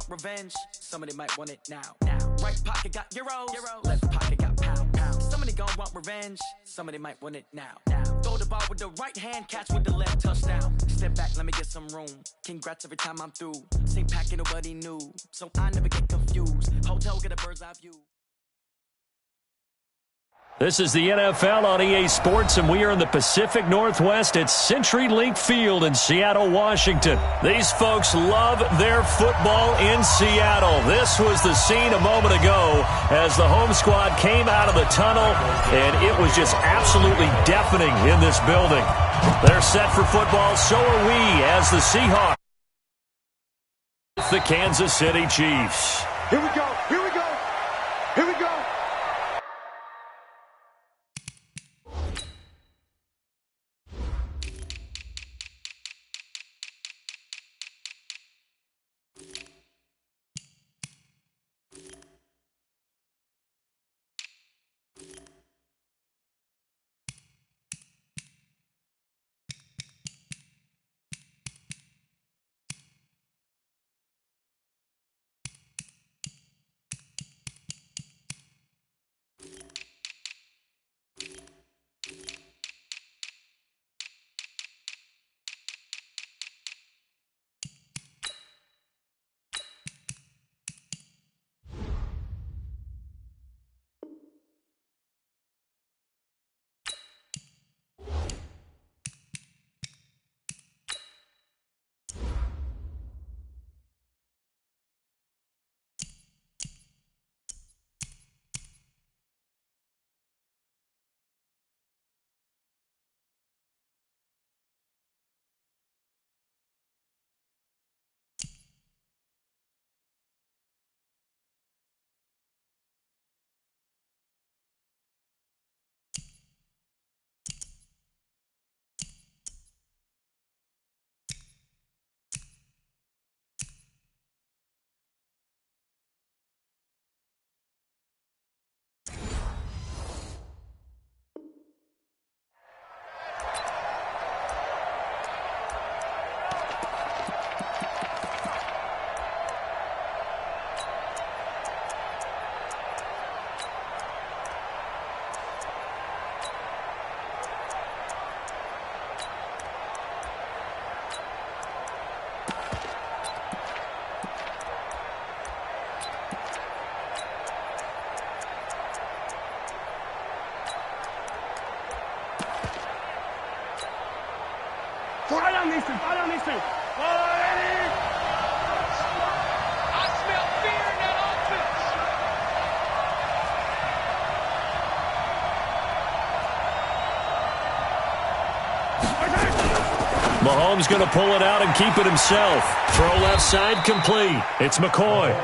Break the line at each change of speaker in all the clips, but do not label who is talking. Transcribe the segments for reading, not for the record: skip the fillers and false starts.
want revenge, somebody might want it now. Right pocket got euros, left pocket got pound. Somebody gon' want revenge, somebody might want it now. Throw the ball with the right hand, catch with the left, touchdown. Step back, let me get some room. Congrats every time I'm through. Same packet, nobody knew, so I never get confused. Hotel, get a bird's eye view.
This is the NFL on EA Sports, and we are in the Pacific Northwest at CenturyLink Field in Seattle, Washington. These folks love their football in Seattle. This was the scene a moment ago as the home squad came out of the tunnel, and it was just absolutely deafening in this building. They're set for football, so are we as the Seahawks. The Kansas City Chiefs.
Here we go, here we go, here we go.
Right on these two. I smell fear in that offense.
Mahomes going to pull it out and keep it himself. Throw left side complete. It's McCoy.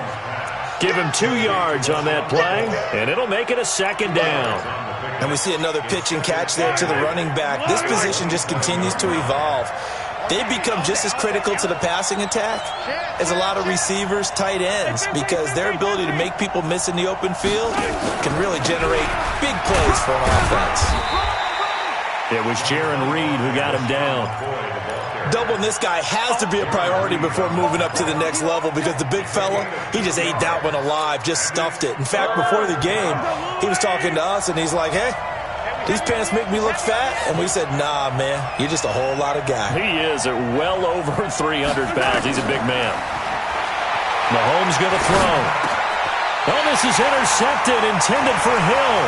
Give him 2 yards on that play, and it'll make it a second down.
And we see another pitch and catch there to the running back. This position just continues to evolve. They've become just as critical to the passing attack as a lot of receivers, tight ends, because their ability to make people miss in the open field can really generate big plays for an offense.
It was Jaron Reed who got him down.
Doubling this guy has to be a priority before moving up to the next level, because the big fella, he just ate that one alive, just stuffed it. In fact, before the game, he was talking to us, and he's like, hey, these pants make me look fat? And we said, nah, man, you're just a whole lot of guy.
He is at well over 300 pounds. He's a big man. Mahomes going to throw. Oh, this is intercepted, intended for Hill.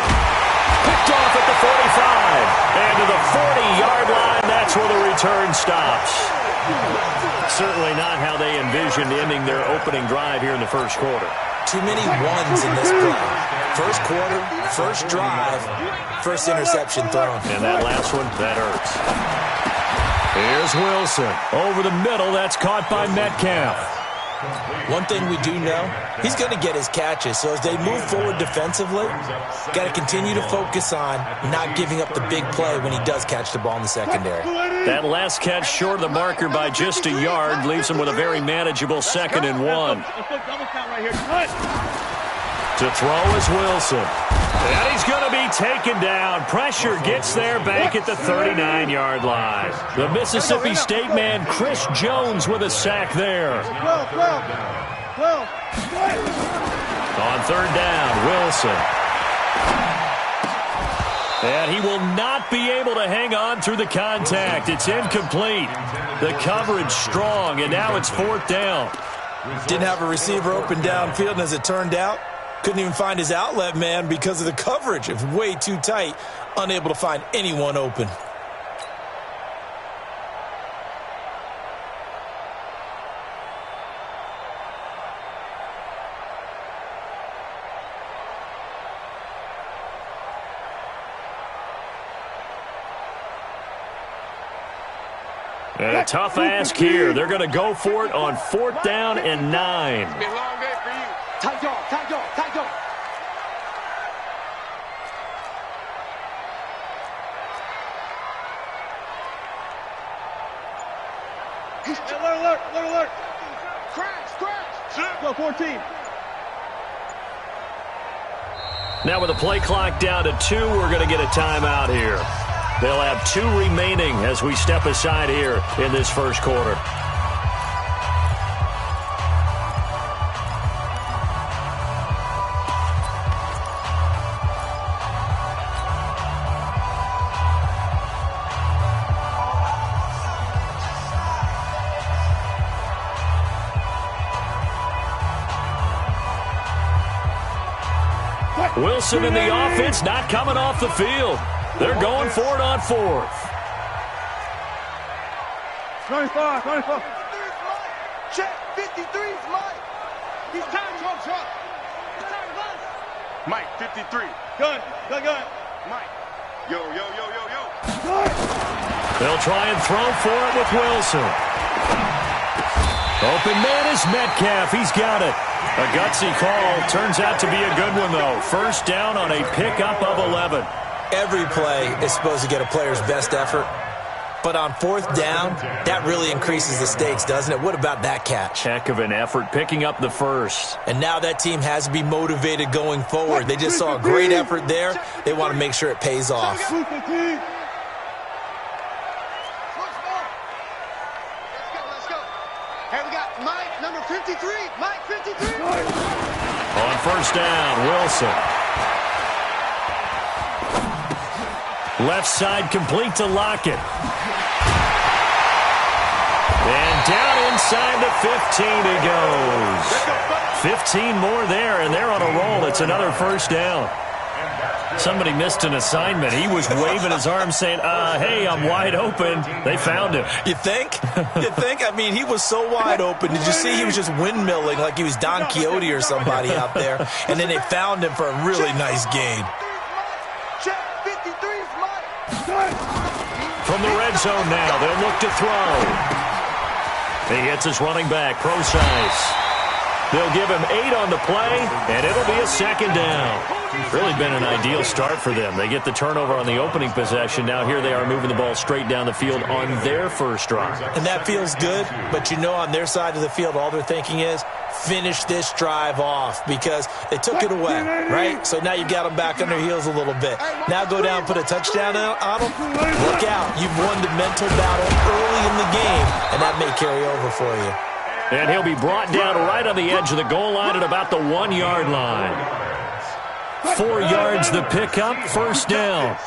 Picked off at the 45. And to the 40-yard line, that's where the return stops. Certainly not how they envisioned ending their opening drive here in the first quarter.
Too many ones in this play. First quarter, first drive, first interception thrown.
And that last one, that hurts. Here's Wilson. Over the middle, that's caught by Metcalf.
One thing we do know, he's going to get his catches. So as they move forward defensively, got to continue to focus on not giving up the big play when he does catch the ball in the secondary.
That last catch short of the marker by just a yard leaves him with a very manageable 2nd and 1. To throw is Wilson. And he's going to be taken down. Pressure gets there back at the 39-yard line. The Mississippi State man, Chris Jones, with a sack there. On third down, Wilson. And he will not be able to hang on through the contact. It's incomplete. The coverage strong, and now it's fourth down.
Didn't have a receiver open downfield, and as it turned out, couldn't even find his outlet man because of the coverage. It was way too tight, unable to find anyone open.
And a tough ask here. They're going to go for it on fourth down and 9.
It's been a long day for you.
Tight dog, tight dog, tight dog. Alert. Crash. Go 14.
Now with the play clock down to 2, we're going to get a timeout here. They'll have 2 remaining as we step aside here in this first quarter. Wilson in the offense not coming off the field. They're going for it on fourth.
25. Check, 53's Mike. He's time to truck.
Mike, 53.
Gun.
Mike. Yo.
They'll try and throw for it with Wilson. Open man is Metcalf. He's got it. A gutsy call. Turns out to be a good one, though. First down on a pickup of 11.
Every play is supposed to get a player's best effort. But on fourth down, that really increases the stakes, doesn't it? What about that catch?
Heck of an effort picking up the first.
And now that team has to be motivated going forward. They just saw a great effort there. They want to make sure it pays off.
Let's go. Hey, we got Mike, number 53. Mike, 53.
On first down, Wilson. Left side complete to Lockett. And down inside the 15 he goes. 15 more there, and they're on a roll. It's another first down. Somebody missed an assignment. He was waving his arms saying, hey, I'm wide open. They found him.
You think? I mean, he was so wide open. Did you see he was just windmilling like he was Don Quixote or somebody out there? And then they found him for a really nice gain.
Check, 53's Mike.
From the red zone now, they'll look to throw. He hits his running back, Procise. They'll give him 8 on the play, and it'll be a second down. Really been an ideal start for them. They get the turnover on the opening possession. Now here they are moving the ball straight down the field on their first drive.
And that feels good, but you know on their side of the field, all they're thinking is, finish this drive off because they took it away, right? So now you got them back on their heels a little bit. Now go down and put a touchdown on them. Look out. You've won the mental battle early in the game, and that may carry over for you.
And he'll be brought down right on the edge of the goal line at about the 1-yard line. 4 yards the pickup, first down.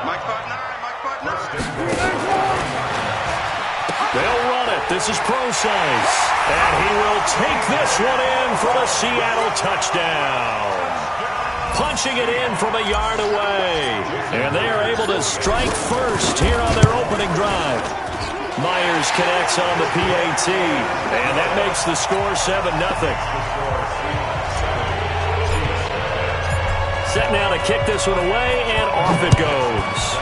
Mike 5'9",
They'll run it. This is Procise. And he will take this one in for the Seattle touchdown. Punching it in from a yard away. And they are able to strike first here on their opening drive. Myers connects on the PAT. And that makes the score 7-0. Set now to kick this one away, and off it goes.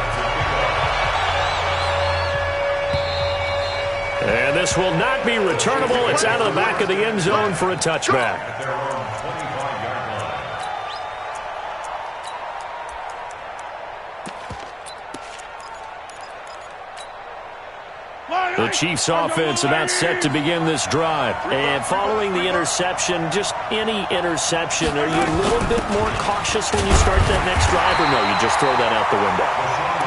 And this will not be returnable. It's out of the back of the end zone for a touchback. The Chiefs offense about set to begin this drive. And following the interception, just any interception, are you a little bit more cautious when you start that next drive, or no, you just throw that out the window?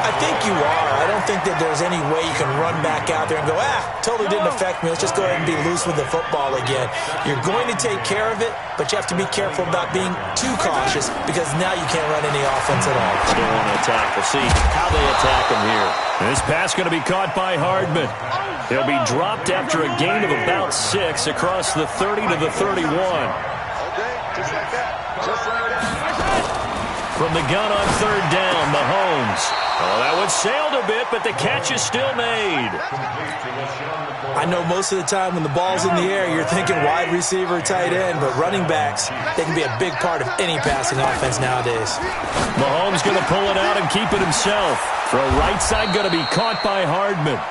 I think you are. I don't think that there's any way you can run back out there and go, totally didn't affect me. Let's just go ahead and be loose with the football again. You're going to take care of it, but you have to be careful about being too cautious because now you can't run any offense at all.
Still want to attack. We'll see how they attack him here. This pass going to be caught by Hardman. He'll be dropped after a gain of about 6 across the 30 to the 31.
Okay, just like that. Just like that.
From the gun on 3rd down, Mahomes. Oh, that one sailed a bit, but the catch is still made.
I know most of the time when the ball's in the air, you're thinking wide receiver, tight end, but running backs, they can be a big part of any passing offense nowadays.
Mahomes going to pull it out and keep it himself. Throw right side going to be caught by Hardman.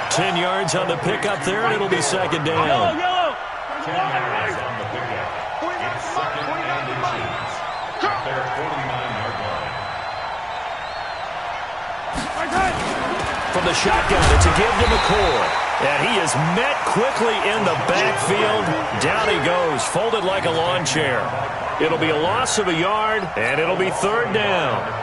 10 yards on the pickup there, and it'll be 2nd down. From the shotgun, it's a give to McCoy. And he is met quickly in the backfield. Down he goes, folded like a lawn chair. It'll be a loss of a yard, and it'll be 3rd down.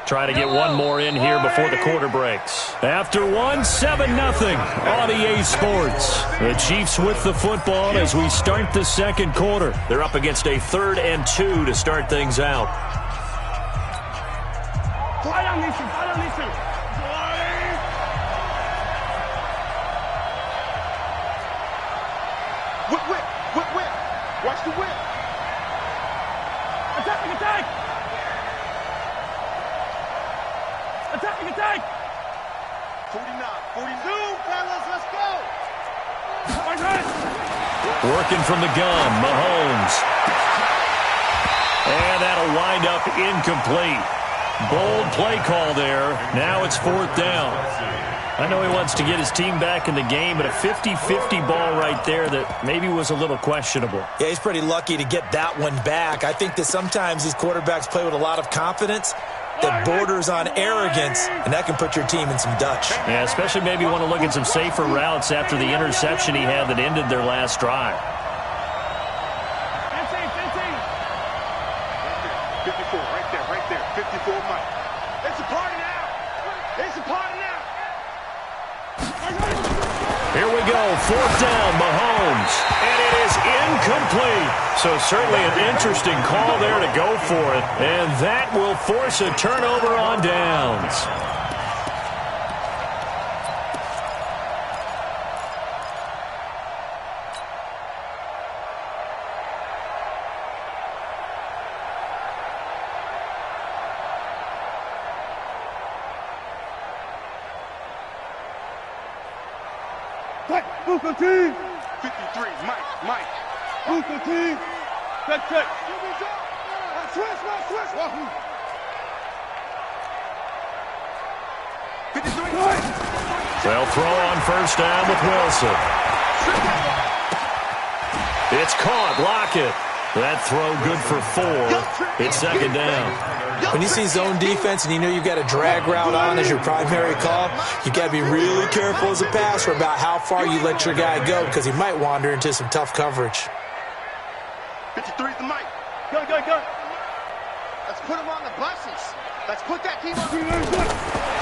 Try to get one more in here before the quarter breaks. After one, 7-0 on EA Sports. The Chiefs with the football as we start the 2nd quarter. They're up against a 3rd and 2 to start things out.
Whip. Watch the whip. Attack. Attack! 49, 42, fellas, let's go!
Working from the gun, Mahomes. And that'll wind up incomplete. Bold play call there. Now it's 4th down. I know he wants to get his team back in the game, but a 50-50 ball right there that maybe was a little questionable.
Yeah, he's pretty lucky to get that one back. I think that sometimes these quarterbacks play with a lot of confidence that borders on arrogance, and that can put your team in some Dutch.
Yeah, especially maybe want to look at some safer routes after the interception he had that ended their last drive.
54, right there. 54, Mike. It's a party now.
Here we go, 4th down, Mahomes. And it is incomplete. So certainly an interesting call there to go for it. And that will force a turnover on downs.
Booker team. 53, Mike. Booker team. Check. Switch. 53.
They'll throw on 1st down with Wilson. It's caught. Lockett. That throw good for 4. It's 2nd down.
When you see zone defense and you know you've got a drag route on as your primary call, you got to be really careful as a passer about how far you let your guy go because he might wander into some tough coverage.
53 is the mic.
Go. Let's put him on the buses. Let's put that team on.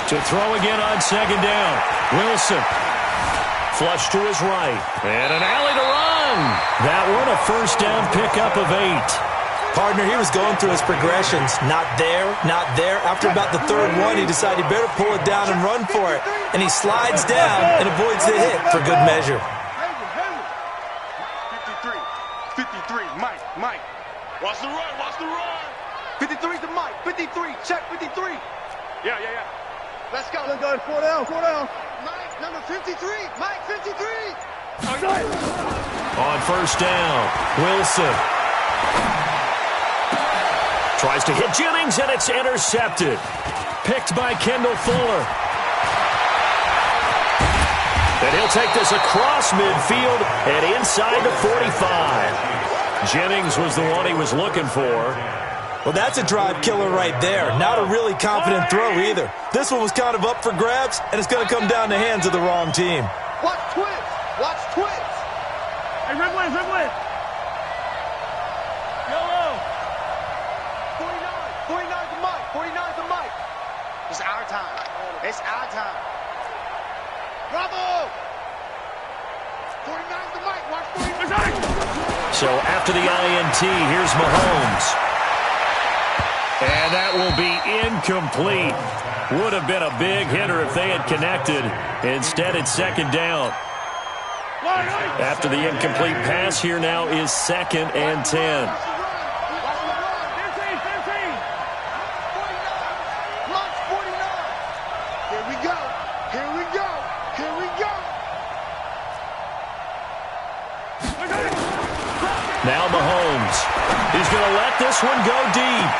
To throw again on 2nd down. Wilson. Flush to his right. And an alley to run. That one a 1st down pickup of 8.
Partner, he was going through his progressions. Not there. After about the 3rd one, he decided he better pull it down and run for it. And he slides down and avoids the hit for good measure.
53, Mike. Watch the run. 53 to Mike. 53, check 53. Yeah.
Let's go. 4 down. Mike, number 53. Mike, 53.
On 1st down, Wilson. Tries to hit Jennings, and it's intercepted. Picked by Kendall Fuller. And he'll take this across midfield and inside the 45. Jennings was the one he was looking for.
Well, that's a drive killer right there. Not a really confident throw either. This one was kind of up for grabs, and it's going to come down the hands of the wrong team.
Watch twins. Watch twins.
Hey, red blitz, red blitz. Yellow.
49 to Mike. 49 to Mike. It's our time. It's our time. Bravo. 49 to Mike. Watch 49.
So after the INT, here's Mahomes. And that will be incomplete. Would have been a big hitter if they had connected. Instead, it's second down. After the incomplete pass, here now is 2nd and 10.
Here we go. Here we go. Here we go.
Now Mahomes. He's going to let this one go deep.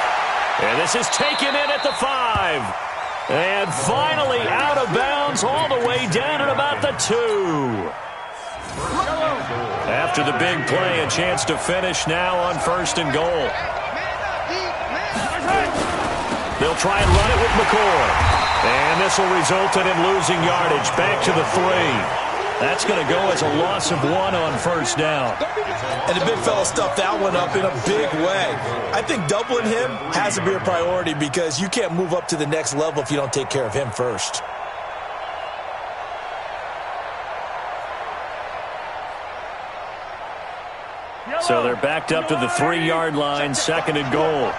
And this is taken in at the 5. And finally out of bounds all the way down at about the 2. After the big play, a chance to finish now on 1st and goal. They'll try and run it with McCoy. And this will result in him losing yardage back to the 3. That's going to go as a loss of 1 on 1st down.
And the big fella stuffed that one up in a big way. I think doubling him has to be a priority because you can't move up to the next level if you don't take care of him first.
So they're backed up to the 3-yard line, 2nd and goal.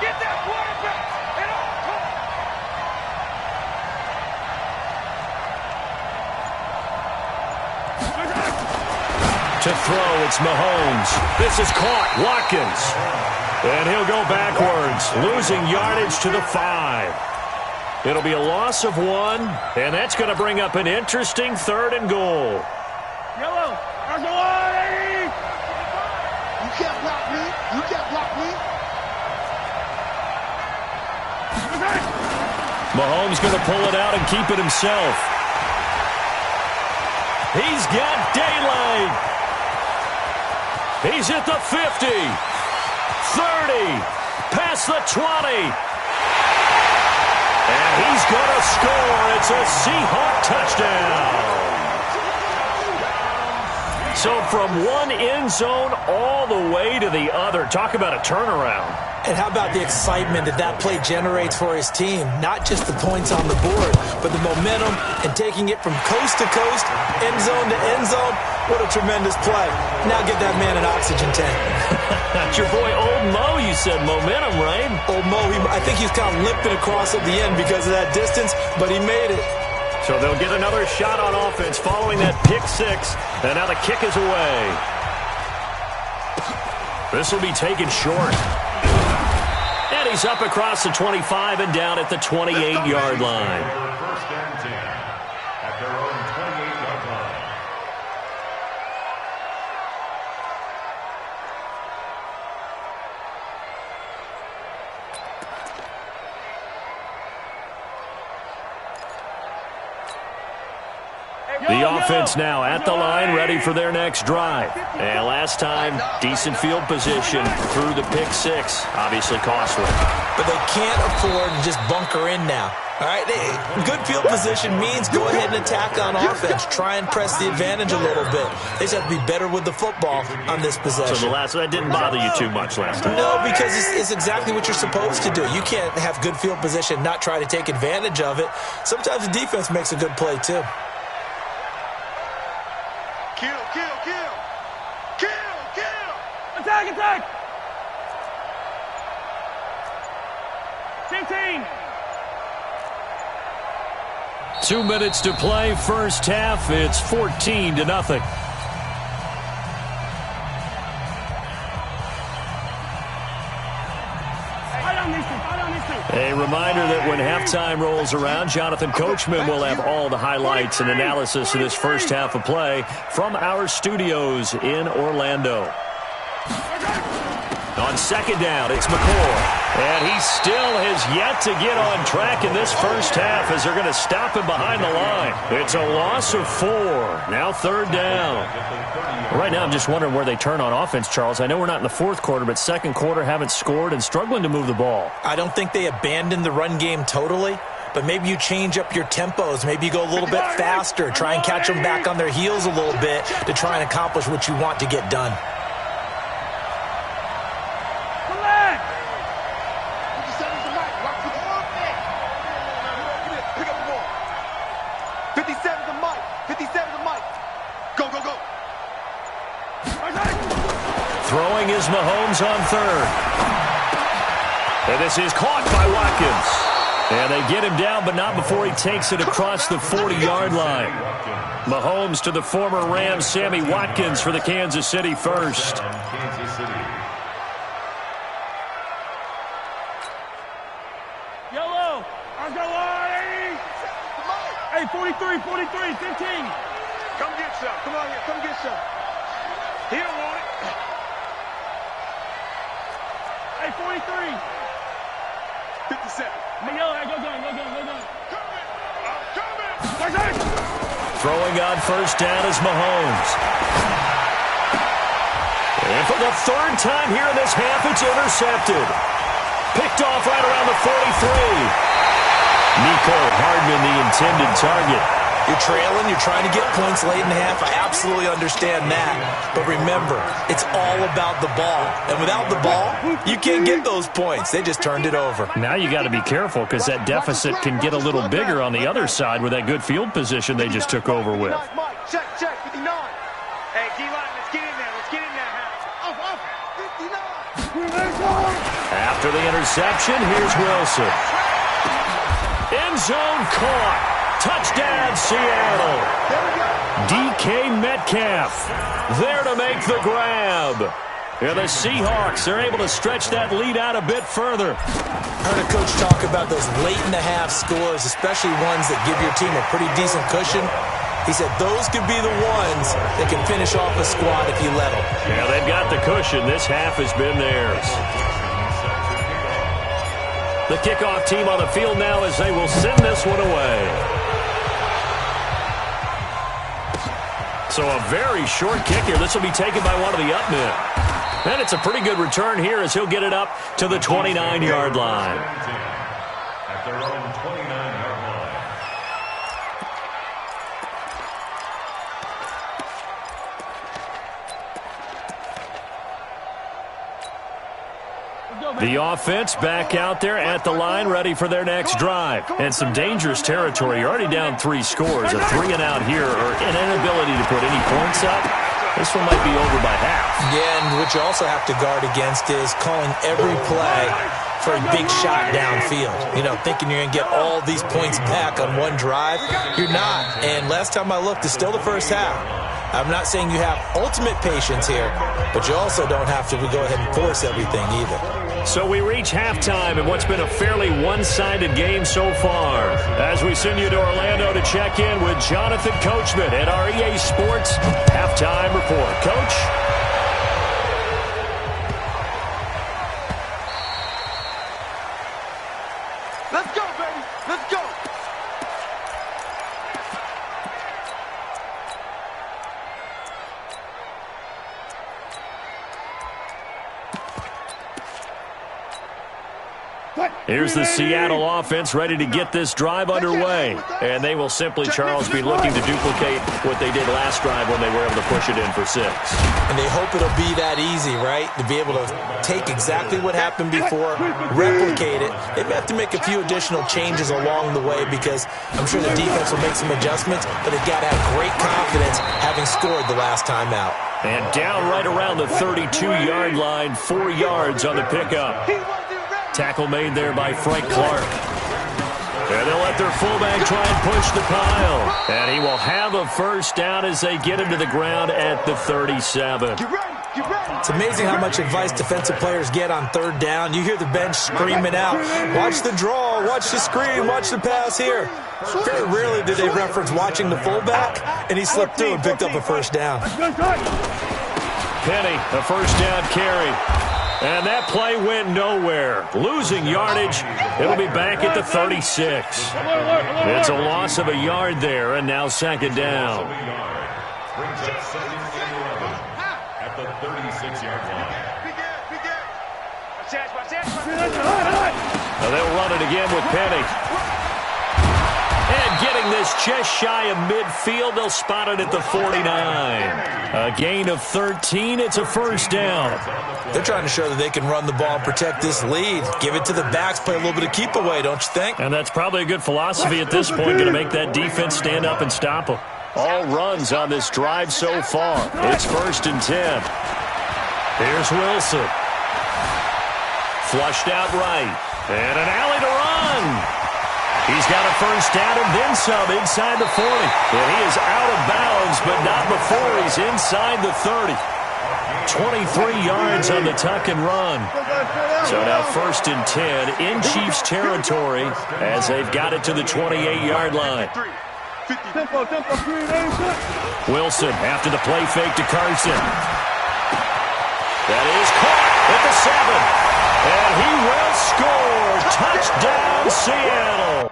Get that quarterback.
To throw, it's Mahomes. This is caught. Watkins. And he'll go backwards, losing yardage to the 5. It'll be a loss of 1, and that's going to bring up an interesting 3rd and goal.
Yellow. There's the line.
You can't block me. You can't block me.
Mahomes going to pull it out and keep it himself. He's got daylight. He's at the 50, 30, past the 20. And he's going to score. It's a Seahawk touchdown. So from one end zone all the way to the other. Talk about a turnaround.
And how about the excitement that that play generates for his team? Not just the points on the board, but the momentum and taking it from coast to coast, end zone to end zone. What a tremendous play. Now get that man an oxygen tank.
That's your boy Old Mo, you said. Momentum, right?
Old Mo, I think he's kind of limping across at the end because of that distance, but he made it.
So they'll get another shot on offense following that pick 6. And now the kick is away. This will be taken short. And he's up across the 25 and down at the 28-yard line.
First and 10 at their own 28-yard line.
The offense now at the line, ready for their next drive. And last time, decent field position through the pick 6. Obviously costly.
But they can't afford to just bunker in now. All right, good field position means go ahead and attack on offense. Try and press the advantage a little bit. They just have to be better with the football on this possession.
So that didn't bother you too much last time?
No, because it's exactly what you're supposed to do. You can't have good field position, not try to take advantage of it. Sometimes the defense makes a good play, too.
Kill, kill, kill. Kill, kill.
Attack, attack. 15.
2 minutes to play, first half. It's 14-0. A reminder that when halftime rolls around, Jonathan Coachman will have all the highlights and analysis of this first half of play from our studios in Orlando. On second down, it's McCoy. And he still has yet to get on track in this first half as they're going to stop him behind the line. It's a loss of 4. Now third down. Right now I'm just wondering where they turn on offense, Charles. I know we're not in the fourth quarter, but second quarter haven't scored and struggling to move the ball.
I don't think they abandoned the run game totally, but maybe you change up your tempos. Maybe you go a little bit faster. Try and catch them back on their heels a little bit to try and accomplish what you want to get done.
Throwing is Mahomes on third. And this is caught by Watkins. And they get him down, but not before he takes it across the 40-yard line. Mahomes to the former Rams, Sammy Watkins for the Kansas City first.
Yellow. I'll go on. Hey, 43, 15. Come get some. Come on here. Come get some. He don't want it. Hey, 43. 57. Miguel, hey, go down. Coming.
Throwing on first down is Mahomes. And for the third time here in this half, it's intercepted. Picked off right around the 43. Nico Hardman, the intended target.
You're trailing, you're trying to get points late in the half. I absolutely understand that. But remember, it's all about the ball. And without the ball, you can't get those points. They just turned it over.
Now you got to be careful because that deficit can get a little bigger on the other side with that good field position they just took over with.
Check, 59. Hey, D-line, let's get in there. Let's get in there, Off, 59.
After the interception, here's Wilson. End zone caught. Touchdown, Seattle. DK Metcalf there to make the grab. And the Seahawks are able to stretch that lead out a bit further.
I heard a coach talk about those late-in-the-half scores, especially ones that give your team a pretty decent cushion. He said those could be the ones that can finish off a squad if you let them.
Yeah, they've got the cushion. This half has been theirs. The kickoff team on the field now as they will send this one away. So a very short kick here. This will be taken by one of the up men. And it's a pretty good return here as he'll get it up to the 29-yard line.
At their own 29-yard line.
The offense back out there at the line, ready for their next drive. And some dangerous territory. You're already down 3 scores. A 3-and-out here, or an inability to put any points up. This one might be over by half.
Yeah, and what you also have to guard against is calling every play for a big shot downfield. You know, thinking you're going to get all these points back on one drive. You're not. And last time I looked, it's still the first half. I'm not saying you have ultimate patience here, but you also don't have to go ahead and force everything either.
So we reach halftime in what's been a fairly one-sided game so far. As we send you to Orlando to check in with Jonathan Coachman at our EA Sports Halftime Report. Coach?
Let's go, baby. Let's go.
Here's the Seattle offense ready to get this drive underway. And they will simply, Charles, be looking to duplicate what they did last drive when they were able to push it in for 6.
And they hope it'll be that easy, right? To be able to take exactly what happened before, replicate it. They may have to make a few additional changes along the way because I'm sure the defense will make some adjustments, but they've got to have great confidence having scored the last time out.
And down right around the 32-yard line, 4 yards on the pickup. Tackle made there by Frank Clark. And they'll let their fullback try and push the pile. And he will have a first down as they get him to the ground at the 37.
It's amazing how much advice defensive players get on third down. You hear the bench screaming out, watch the draw, watch the screen, watch the pass here. Very rarely do they reference watching the fullback, and he slipped through and picked up a first down.
Penny, a first down carry. And that play went nowhere. Losing yardage. It'll be back at the 36. It's a loss of a yard there, and now second down.
Brings up second and 11 at the 36-yard line.
They'll run it again with Penny. And getting this just shy of midfield, they'll spot it at the 49. A gain of 13. It's a first down.
They're trying to show that they can run the ball and protect this lead. Give it to the backs, play a little bit of keep away, don't you think?
And that's probably a good philosophy at this point, going to make that defense stand up and stop them. All runs on this drive so far. It's 1st and 10. Here's Wilson. Flushed out right. And an alley to run. He's got a first down and then some inside the 40. And he is out of bounds, but not before he's inside the 30. 23 yards on the tuck and run. So now 1st and 10 in Chiefs territory as they've got it to the 28-yard line. Wilson after the play fake to Carson. That is caught at the 7. And he will score. Touchdown, Seattle.